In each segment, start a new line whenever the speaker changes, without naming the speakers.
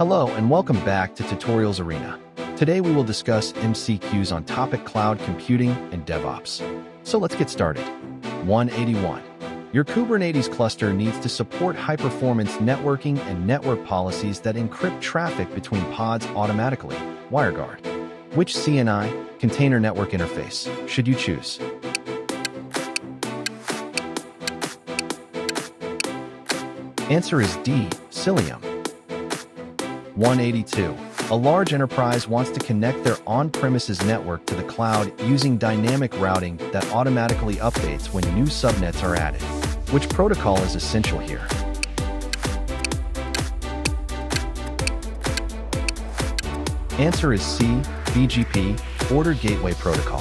Hello and welcome back to Tutorials Arena. Today we will discuss MCQs on topic cloud computing and DevOps. So let's get started. 181. Your Kubernetes cluster needs to support high-performance networking and network policies that encrypt traffic between pods automatically. WireGuard. Which CNI, container network interface, should you choose? Answer is D, Cilium. 182. A large enterprise wants to connect their on-premises network to the cloud using dynamic routing that automatically updates when new subnets are added. Which protocol is essential here? Answer is C, BGP, Order Gateway Protocol.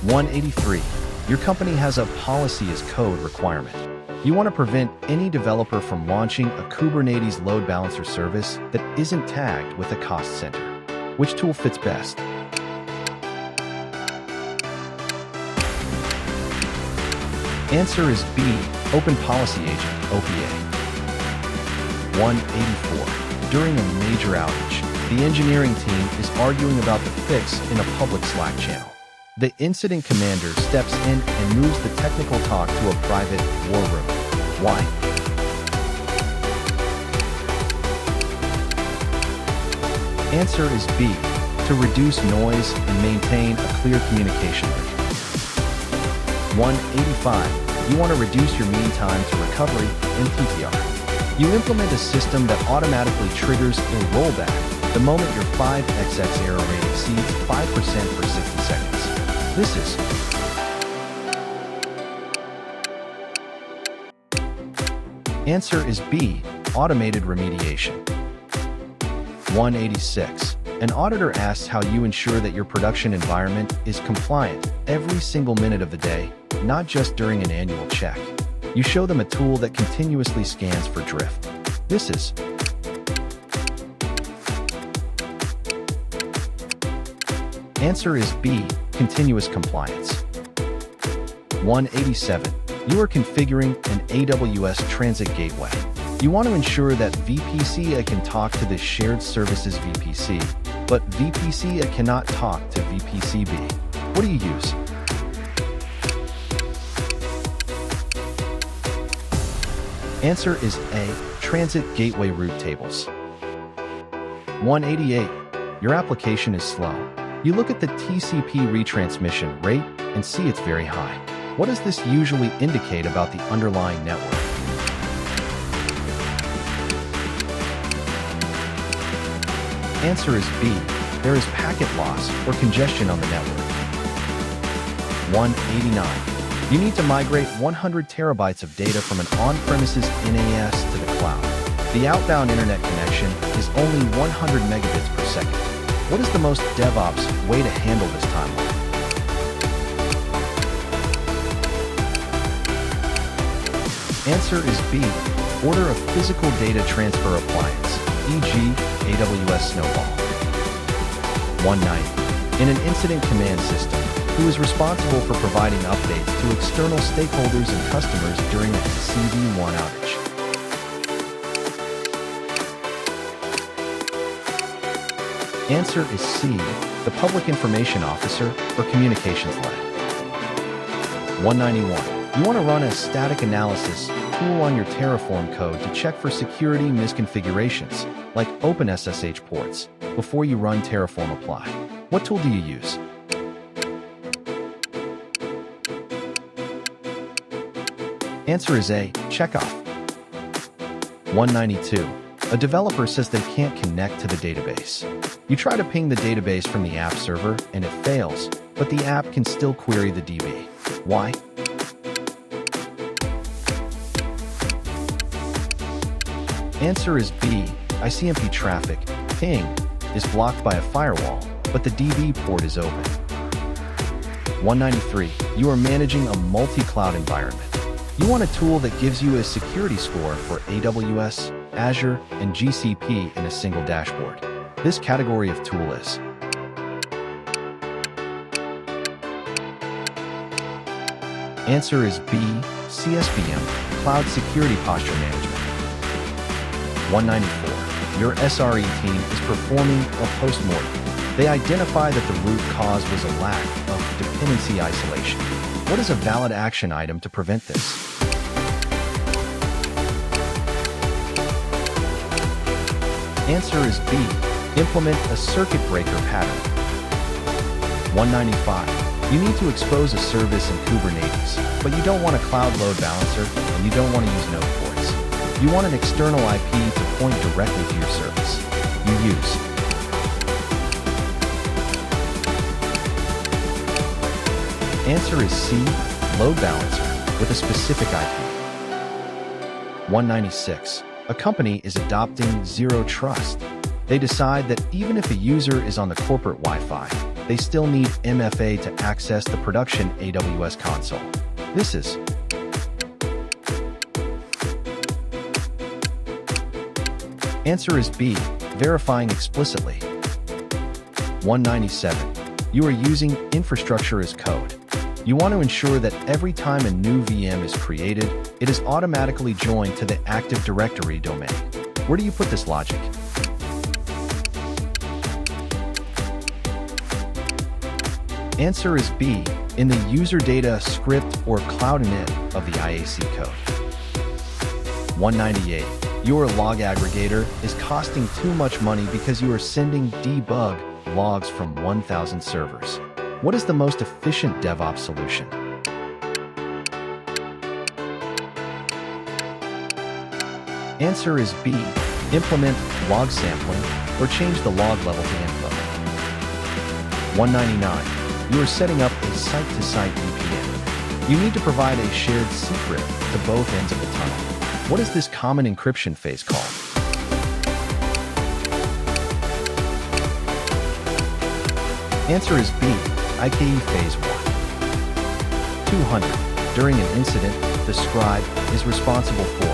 183. Your company has a policy as code requirement. You want to prevent any developer from launching a Kubernetes load balancer service that isn't tagged with a cost center. Which tool fits best? Answer is B, Open Policy Agent, OPA. 184. During a major outage, the engineering team is arguing about the fix in a public Slack channel. The incident commander steps in and moves the technical talk to a private war room. Why? Answer is B, to reduce noise and maintain a clear communication link. 185. You want to reduce your mean time to recovery, MTTR. You implement a system that automatically triggers a rollback the moment your 5xx error rate exceeds 5% for 60 seconds. This is Answer is B, automated remediation. 186. An auditor asks how you ensure that your production environment is compliant every single minute of the day, not just during an annual check. You show them a tool that continuously scans for drift. This is Answer is B, continuous compliance. 187. You are configuring an AWS Transit Gateway. You want to ensure that VPC can talk to the shared services VPC, but VPC cannot talk to VPCB. What do you use? Answer is A, Transit Gateway Route Tables. 188. Your application is slow. You look at the TCP retransmission rate and see it's very high. What does this usually indicate about the underlying network? Answer is B, there is packet loss or congestion on the network. 189. You need to migrate 100 terabytes of data from an on-premises NAS to the cloud. The outbound internet connection is only 100 megabits per second. What is the most DevOps way to handle this timeline? Answer is B, order a physical data transfer appliance, e.g. AWS Snowball. 190. In an incident command system, who is responsible for providing updates to external stakeholders and customers during a CV1 outage? Answer is C, the Public Information Officer or Communications Lead. 191. You want to run a static analysis tool on your Terraform code to check for security misconfigurations, like OpenSSH ports, before you run Terraform apply. What tool do you use? Answer is A, Checkoff. 192. A developer says they can't connect to the database. You try to ping the database from the app server and it fails, but the app can still query the DB. Why? Answer is B, ICMP traffic, ping, is blocked by a firewall, but the DB port is open. 193. You are managing a multi-cloud environment. You want a tool that gives you a security score for AWS, Azure, and GCP in a single dashboard. This category of tool is Answer is B, CSPM, Cloud Security Posture Management. 194. Your SRE team is performing a post-mortem. They identify that the root cause was a lack of dependency isolation. What is a valid action item to prevent this? Answer is B. Implement a circuit breaker pattern. 195. You need to expose a service in Kubernetes, but you don't want a cloud load balancer and you don't want to use node ports. You want an external IP to point directly to your service. You use Answer is C. Load balancer with a specific IP. 196. A company is adopting zero trust. They decide that even if a user is on the corporate Wi-Fi, they still need MFA to access the production AWS console. This is Answer is B. Verifying explicitly. 197. You are using infrastructure as code. You want to ensure that every time a new VM is created, it is automatically joined to the Active Directory domain. Where do you put this logic? Answer is B. In the user data script or cloud init of the IAC code. 198. Your log aggregator is costing too much money because you are sending debug logs from 1,000 servers. What is the most efficient DevOps solution? Answer is B. Implement log sampling or change the log level to info. 199. You are setting up a site-to-site VPN. You need to provide a shared secret to both ends of the tunnel. What is this common encryption phase called? Answer is B. IKE phase 1. 200. During an incident, the scribe is responsible for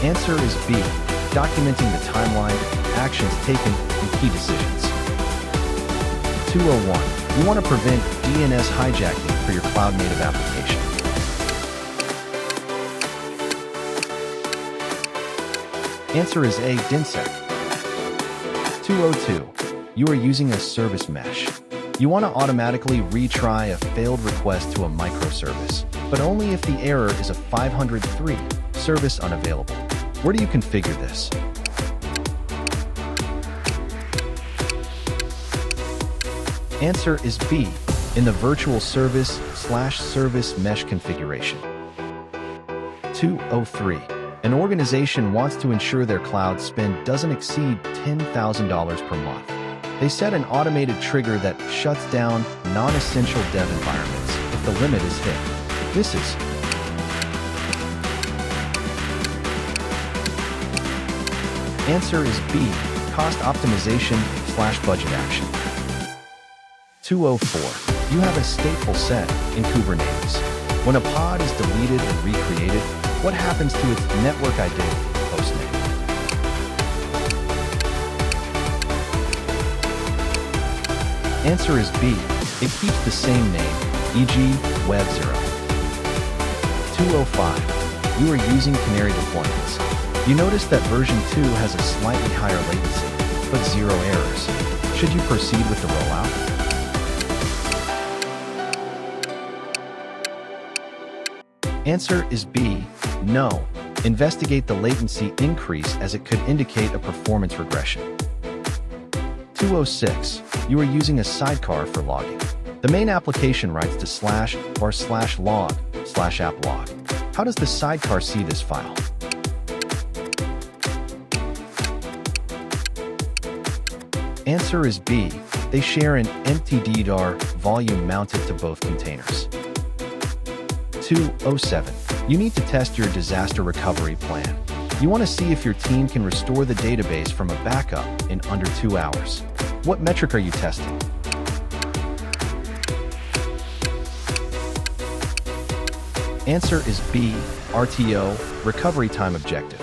Answer is B. Documenting the timeline, actions taken, and key decisions. 201. You want to prevent DNS hijacking for your cloud-native application. Answer is A. DINSEC. 202. You are using a service mesh. You want to automatically retry a failed request to a microservice, but only if the error is a 503, service unavailable. Where do you configure this? Answer is B. In the virtual service/service mesh configuration. 203. An organization wants to ensure their cloud spend doesn't exceed $10,000 per month. They set an automated trigger that shuts down non-essential dev environments if the limit is hit. This is Answer is B. Cost optimization/budget action. 204. You have a stateful set in Kubernetes. When a pod is deleted and recreated, what happens to its network identity hostname? Answer is B. It keeps the same name, e.g. Web0. 205. You are using Canary deployments. You notice that version 2 has a slightly higher latency, but 0 errors. Should you proceed with the rollout? Answer is B. No. Investigate the latency increase as it could indicate a performance regression. 206. You are using a sidecar for logging. The main application writes to /var/log/applog. How does the sidecar see this file? Answer is B. They share an empty DDAR volume mounted to both containers. 207. You need to test your disaster recovery plan. You want to see if your team can restore the database from a backup in under 2 hours. What metric are you testing? Answer is B. RTO, recovery time objective.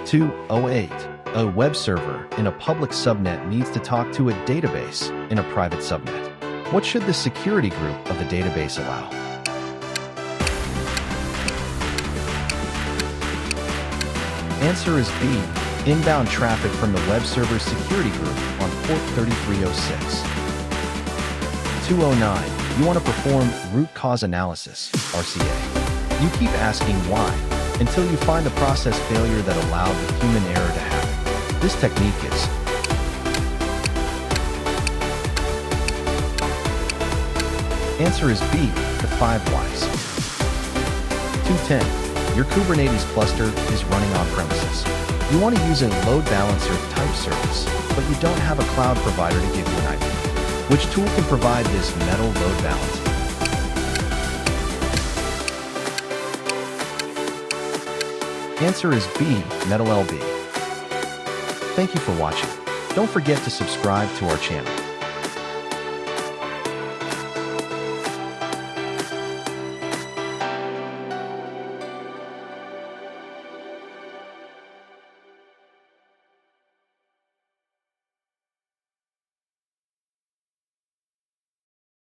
208. A web server in a public subnet needs to talk to a database in a private subnet. What should the security group of the database allow? Answer is B. Inbound traffic from the web server security group on port 3306. 209. You want to perform root cause analysis, RCA. You keep asking why until you find the process failure that allowed the human error to happen. This technique is Answer is B, the 5 whys. 210. Your Kubernetes cluster is running on premises. You want to use a load balancer type service, but you don't have a cloud provider to give you an IP. Which tool can provide this metal load balancing? Answer is B, Metal LB. Thank you for watching. Don't forget to subscribe to our channel.